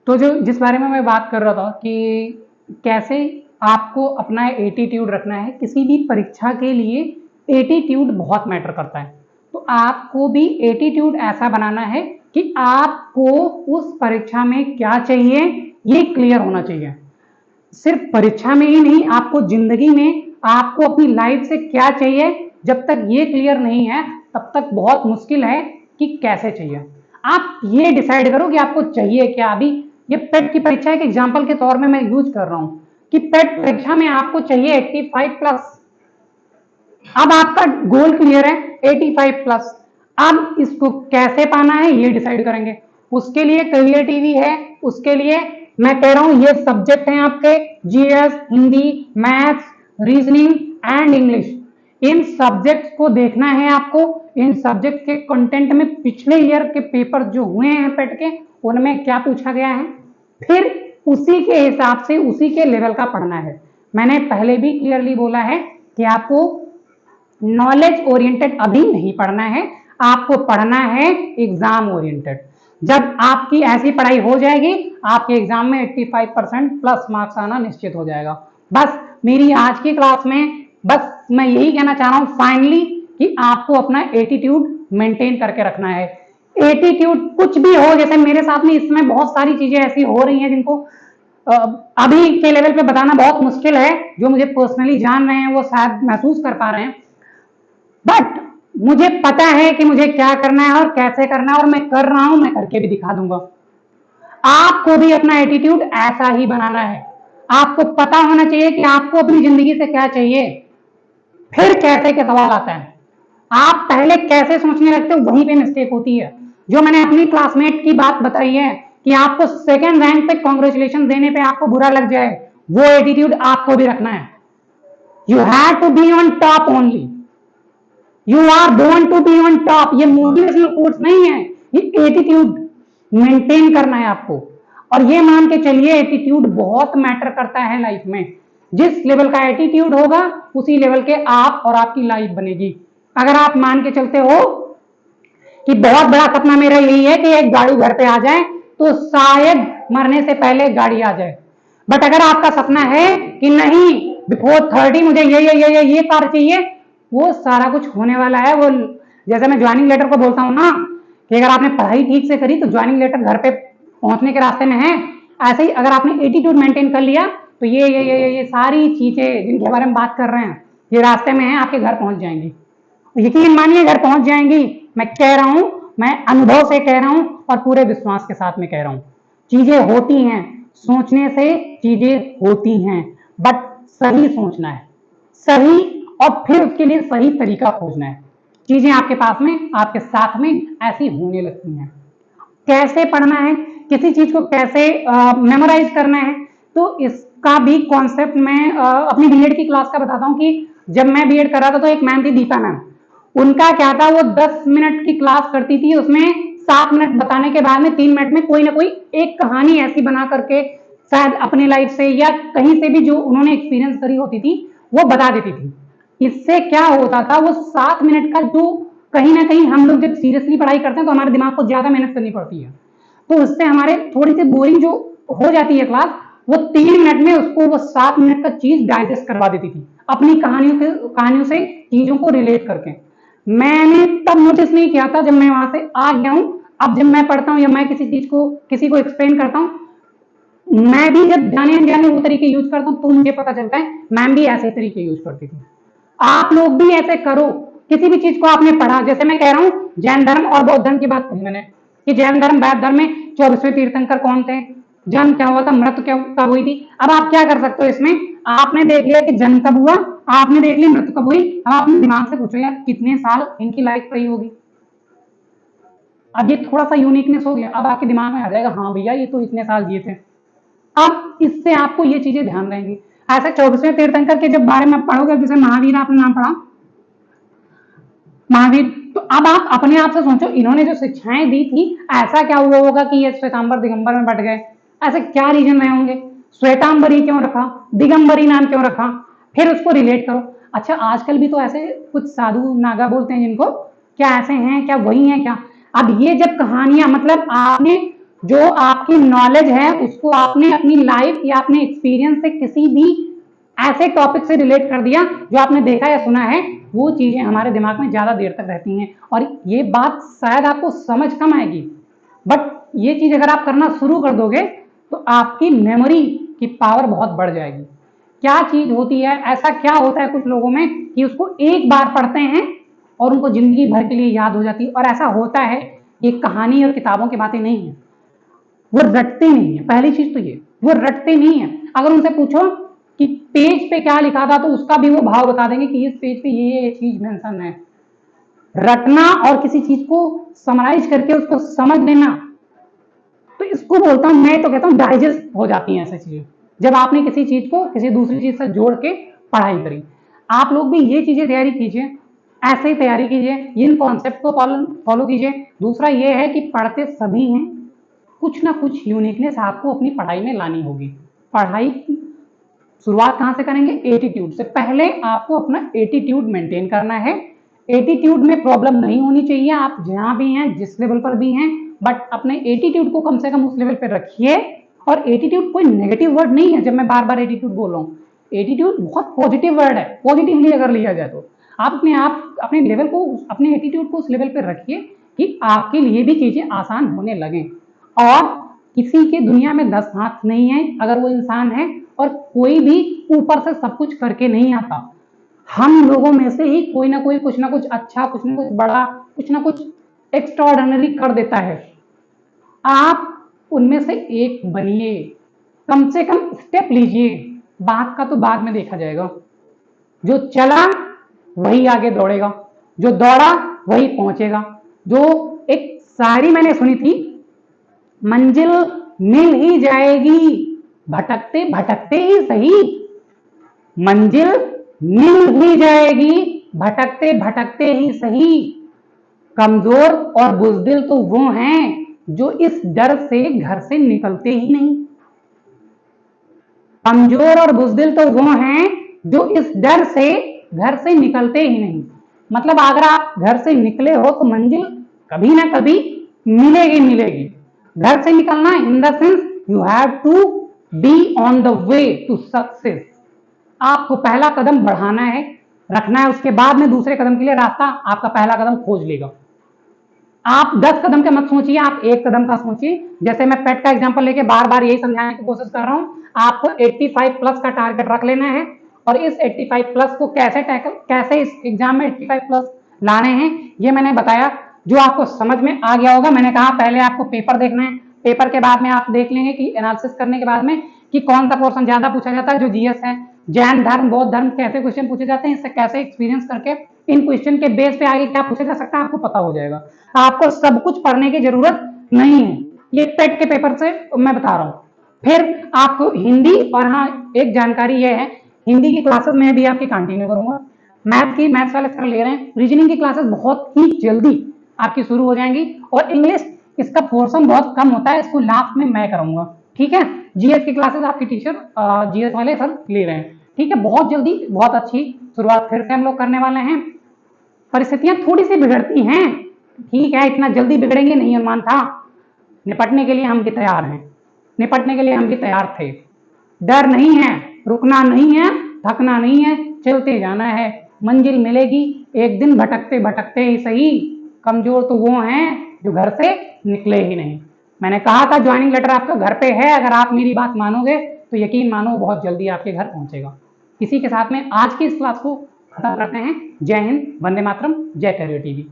तो जो जिस बारे में मैं बात कर रहा था कि कैसे आपको अपना एटीट्यूड रखना है, किसी भी परीक्षा के लिए एटीट्यूड बहुत मैटर करता है। तो आपको भी एटीट्यूड ऐसा बनाना है कि आपको उस परीक्षा में क्या चाहिए ये क्लियर होना चाहिए। सिर्फ परीक्षा में ही नहीं, आपको जिंदगी में आपको अपनी लाइफ से क्या चाहिए, जब तक ये क्लियर नहीं है तब तक बहुत मुश्किल है कि कैसे चाहिए। आप ये डिसाइड करो कि आपको चाहिए क्या। अभी ये पेट की परीक्षा एक एग्जाम्पल के तौर में मैं यूज कर रहा हूं कि पेट परीक्षा में आपको चाहिए 85 प्लस। अब आपका गोल क्लियर है 85 प्लस। अब इसको कैसे पाना है ये डिसाइड करेंगे। उसके लिए करियर टीवी है, उसके लिए मैं कह रहा हूं ये सब्जेक्ट हैं आपके GS, Hindi, maths, reasoning and English. In subjects को देखना है आपको। इन सब्जेक्ट के कंटेंट में पिछले ईयर के पेपर जो हुए हैं पेट के, उनमें क्या पूछा गया है, फिर उसी के हिसाब से उसी के लेवल का पढ़ना है। मैंने पहले भी क्लियरली बोला है कि आपको नॉलेज ओरिएंटेड अभी नहीं पढ़ना है, आपको पढ़ना है एग्जाम ओरिएंटेड। जब आपकी ऐसी पढ़ाई हो जाएगी, आपके एग्जाम में 85% प्लस मार्क्स आना निश्चित हो जाएगा। बस मेरी आज की क्लास में बस मैं यही कहना चाह रहा हूं फाइनली कि आपको अपना एटीट्यूड मेंटेन करके रखना है। एटीट्यूड कुछ भी हो, जैसे मेरे साथ में इसमें बहुत सारी चीजें ऐसी हो रही हैं जिनको अभी के लेवल पे बताना बहुत मुश्किल है। जो मुझे पर्सनली जान रहे हैं वो शायद महसूस कर पा रहे हैं, बट मुझे पता है कि मुझे क्या करना है और कैसे करना है, और मैं कर रहा हूं, मैं करके भी दिखा दूंगा। आपको भी अपना एटीट्यूड ऐसा ही बनाना है। आपको पता होना चाहिए कि आपको अपनी जिंदगी से क्या चाहिए, फिर कैसे के सवाल आता है। आप पहले कैसे सोचने लगते हो, वहीं पे मिस्टेक होती है। जो मैंने अपनी क्लासमेट की बात बताई है कि आपको सेकंड रैंक पे कांग्रेचुलेशन देने पे आपको बुरा लग जाए, वो एटीट्यूड आपको भी रखना है। You have to be on top only, you are born to be on top. ये मोटिवेशनल कोट्स नहीं है, ये एटीट्यूड मेंटेन करना है आपको। और ये मान के चलिए एटीट्यूड बहुत मैटर करता है लाइफ में। जिस लेवल का एटीट्यूड होगा उसी लेवल के आप और आपकी लाइफ बनेगी। अगर आप मान के चलते हो कि बहुत बड़ा सपना मेरा यही है कि एक गाड़ी घर पे आ जाए, तो शायद मरने से पहले गाड़ी आ जाए। बट अगर आपका सपना है कि नहीं बिफोर 30 मुझे ये कार चाहिए, वो सारा कुछ होने वाला है। वो जैसे मैं ज्वाइनिंग लेटर को बोलता हूँ ना कि अगर आपने पढ़ाई ठीक से करी तो ज्वाइनिंग लेटर घर पे पहुंचने के रास्ते में है। ऐसे ही अगर आपने एटीट्यूड मेंटेन कर लिया तो ये सारी चीजें जिनके बारे में बात कर रहे हैं ये रास्ते में है, आपके घर पहुंच जाएंगी। यकीन मानिए घर पहुंच जाएंगी। मैं कह रहा हूं, मैं अनुभव से कह रहा हूं और पूरे विश्वास के साथ में कह रहा हूं। चीजें होती हैं, सोचने से चीजें होती हैं, बट सही सोचना है, सही, और फिर उसके लिए सही तरीका खोजना है। चीजें आपके पास में, आपके साथ में ऐसी होने लगती हैं। कैसे पढ़ना है, किसी चीज को कैसे मेमोराइज करना है, तो इसका भी कॉन्सेप्ट मैं अपनी बीएड की क्लास का बताता हूँ कि जब मैं बीएड कर रहा था तो एक मैम थी दीपा मैम। उनका क्या था, वो 10 मिनट की क्लास करती थी, उसमें 7 मिनट बताने के बाद में 3 मिनट में कोई ना कोई एक कहानी ऐसी बना करके शायद अपनी लाइफ से या कहीं से भी जो उन्होंने एक्सपीरियंस करी होती थी वो बता देती थी। इससे क्या होता था, वो 7 मिनट का जो कहीं ना कहीं हम लोग जब सीरियसली पढ़ाई करते हैं तो हमारे दिमाग को ज्यादा मेहनत करनी पड़ती है, तो उससे हमारे थोड़ी सी बोरिंग जो हो जाती है क्लास, वो 3 मिनट में उसको वो 7 मिनट का चीज डाइजेस्ट करवा देती थी अपनी कहानियों से चीजों को रिलेट करके। मैंने तब नोटिस नहीं किया था, जब मैं वहां से आ गया हूं। अब जब मैं पढ़ता हूं या मैं किसी चीज को किसी को एक्सप्लेन करता हूं, मैं भी जब जाने अनजाने वो तरीके यूज करता हूं तो मुझे पता चलता है मैम भी ऐसे तरीके यूज करती थी। आप लोग भी ऐसे करो। किसी भी चीज को आपने पढ़ा, जैसे मैं कह रहा हूं जैन धर्म और बौद्ध धर्म की बात कही मैंने कि जैन धर्म बौद्ध धर्म में 24वें तीर्थंकर कौन थे, जन्म क्या हुआ था, मृत्यु क्या कब हुई थी। अब आप क्या कर सकते हो इसमें, आपने देख लिया कि जन्म कब हुआ, आपने देख लिया मृत्यु कब हुई, अब आप अपने दिमाग से पूछो यार कितने साल इनकी लाइफ रही होगी। अब ये थोड़ा सा यूनिकनेस हो गया, अब आपके दिमाग में आ जाएगा हाँ भैया ये तो इतने साल जिए थे। अब इससे आपको ये चीजें ध्यान रहेंगी। ऐसे 24वें तीर्थंकर के जब बारे में पढ़ोगे, जैसे महावीर आपने नाम पढ़ा, महावीर, तो अब आप अपने आप से सोचो इन्होंने जो शिक्षाएं दी थी, ऐसा क्या हुआ होगा कि ये श्वेतांबर दिगंबर में बट गए, ऐसे क्या रीजन रहे होंगे, श्वेतांबरी क्यों रखा, दिगंबरी नाम क्यों रखा, फिर उसको रिलेट करो। अच्छा आजकल भी तो ऐसे कुछ साधु नागा बोलते हैं जिनको, क्या ऐसे हैं, क्या वही है क्या। अब ये जब कहानियां, मतलब आपने जो आपकी नॉलेज है उसको आपने अपनी लाइफ या अपने एक्सपीरियंस से किसी भी ऐसे टॉपिक से रिलेट कर दिया जो आपने देखा या सुना है, वो चीजें हमारे दिमाग में ज्यादा देर तक रहती हैं और ये बात शायद आपको समझ कम आएगी, बट ये चीज अगर आप करना शुरू कर दोगे तो आपकी मेमोरी की पावर बहुत बढ़ जाएगी। क्या चीज होती है, ऐसा क्या होता है कुछ लोगों में कि उसको एक बार पढ़ते हैं और उनको जिंदगी भर के लिए याद हो जाती है। और ऐसा होता है, ये कहानी और किताबों की बातें नहीं है, वो रटते नहीं है। पहली चीज तो ये, वो रटते नहीं है। अगर उनसे पूछो कि पेज पे क्या लिखा था तो उसका भी वो भाव बता देंगे कि इस पेज पे ये चीज मेंशन है। रटना और किसी चीज को समराइज करके उसको समझ लेना, तो इसको बोलता हूं, मैं तो कहता हूं डाइजेस्ट हो जाती हैं ऐसी चीजें जब आपने किसी चीज को किसी दूसरी चीज से जोड़ के पढ़ाई करी। आप लोग भी ये चीजें तैयारी कीजिए, ऐसे ही तैयारी कीजिए, इन कॉन्सेप्ट को फॉलो कीजिए। दूसरा ये है कि पढ़ते सभी हैं, कुछ ना कुछ यूनिकनेस आपको अपनी पढ़ाई में लानी होगी। पढ़ाई की शुरुआत कहां से करेंगे? एटीट्यूड से। पहले आपको अपना एटीट्यूड मेंटेन करना है। एटीट्यूड में प्रॉब्लम नहीं होनी चाहिए, आप जहां भी हैं, जिस लेवल पर भी हैं, बट अपने एटीट्यूड को कम से कम उस लेवल पर रखिए। और एटीट्यूड कोई नेगेटिव वर्ड नहीं है, जब मैं बार बार एटीट्यूड बोल रहा हूँ, एटीट्यूड बहुत पॉजिटिव वर्ड है, पॉजिटिवली अगर लिया जाए तो। आप अपने लेवल को, अपने एटीट्यूड को उस लेवल पर रखिए कि आपके लिए भी चीजें आसान होने लगे। और किसी के दुनिया में 10 हाथ नहीं है अगर वो इंसान है, और कोई भी ऊपर से सब कुछ करके नहीं आता। हम लोगों में से ही कोई ना कोई कुछ ना कुछ अच्छा, कुछ ना कुछ बड़ा, कुछ ना कुछ एक्स्ट्राऑर्डिनरी कर देता है। आप उनमें से एक बनिए, कम से कम स्टेप लीजिए। बात का तो बाद में देखा जाएगा। जो चला वही आगे दौड़ेगा, जो दौड़ा वही पहुंचेगा। जो एक शायरी मैंने सुनी थी, मंजिल मिल ही जाएगी भटकते भटकते ही सही, मंजिल मिल ही जाएगी भटकते भटकते ही सही। कमजोर और बुज़दिल तो वो हैं जो इस डर से घर से निकलते ही नहीं। कमजोर और बुज़दिल तो वो हैं जो इस डर से घर से निकलते ही नहीं। मतलब अगर आप घर से निकले हो तो मंजिल कभी ना कभी मिलेगी मिलेगी। घर से निकलना in the sense you have to be on the way to success. आपको पहला कदम बढ़ाना है, रखना है, उसके बाद में दूसरे कदम के लिए रास्ता आपका पहला कदम खोज लेगा। आप 10 कदम का मत सोचिए, आप एक कदम का सोचिए। जैसे मैं पेट का एग्जांपल लेके बार बार यही समझाने की कोशिश कर रहा हूं, आपको 85 प्लस का टारगेट रख लेना है। और इस 85 प्लस को कैसे इस एग्जाम में 85 प्लस लाने हैं, ये मैंने बताया। जो आपको समझ में आ गया होगा, मैंने कहा पहले आपको पेपर देखना है, पेपर के बाद में आप देख लेंगे कि एनालिसिस करने के बाद में कि कौन सा पोर्शन ज्यादा पूछा जाता है। जो जीएस है, जैन धर्म, बौद्ध धर्म, कैसे क्वेश्चन पूछे जाते हैं, इससे कैसे एक्सपीरियंस करके इन क्वेश्चन के बेस पे आगे क्या पूछा जा सकता है आपको पता हो जाएगा। आपको सब कुछ पढ़ने की जरूरत नहीं है, ये पेट के पेपर से मैं बता रहा हूँ। फिर आपको हिंदी, और हाँ एक जानकारी ये है, हिंदी की क्लासेस मैं भी आपकी कंटिन्यू करूंगा। मैथ्स वाले सर ले रहे हैं, रीजनिंग की क्लासेस बहुत ही जल्दी आपकी शुरू हो जाएंगी। और इंग्लिश, इसका पोर्शन बहुत कम होता है, इसको लास्ट में मैं कराऊंगा, ठीक है। जीएस की क्लासेस आपकी टीचर जीएस वाले सर ले रहे हैं, ठीक है। बहुत जल्दी बहुत अच्छी शुरुआत फिर से हम लोग करने वाले हैं। परिस्थितियां थोड़ी सी बिगड़ती हैं, ठीक है, इतना जल्दी बिगड़ेंगे नहीं अनुमान था। निपटने के लिए हम भी तैयार हैं, निपटने के लिए हम भी तैयार थे। डर नहीं है, रुकना नहीं है, थकना नहीं है, चलते जाना है। मंजिल मिलेगी एक दिन, भटकते भटकते ही सही। कमजोर तो वो हैं जो घर से निकले ही नहीं। मैंने कहा था ज्वाइनिंग लेटर आपका घर पे है, अगर आप मेरी बात मानोगे तो यकीन मानो बहुत जल्दी आपके घर पहुंचेगा। इसी के साथ में आज की इस क्लास को खत्म करते हैं। जय हिंद, वंदे मातरम, जय कैरियर टीवी।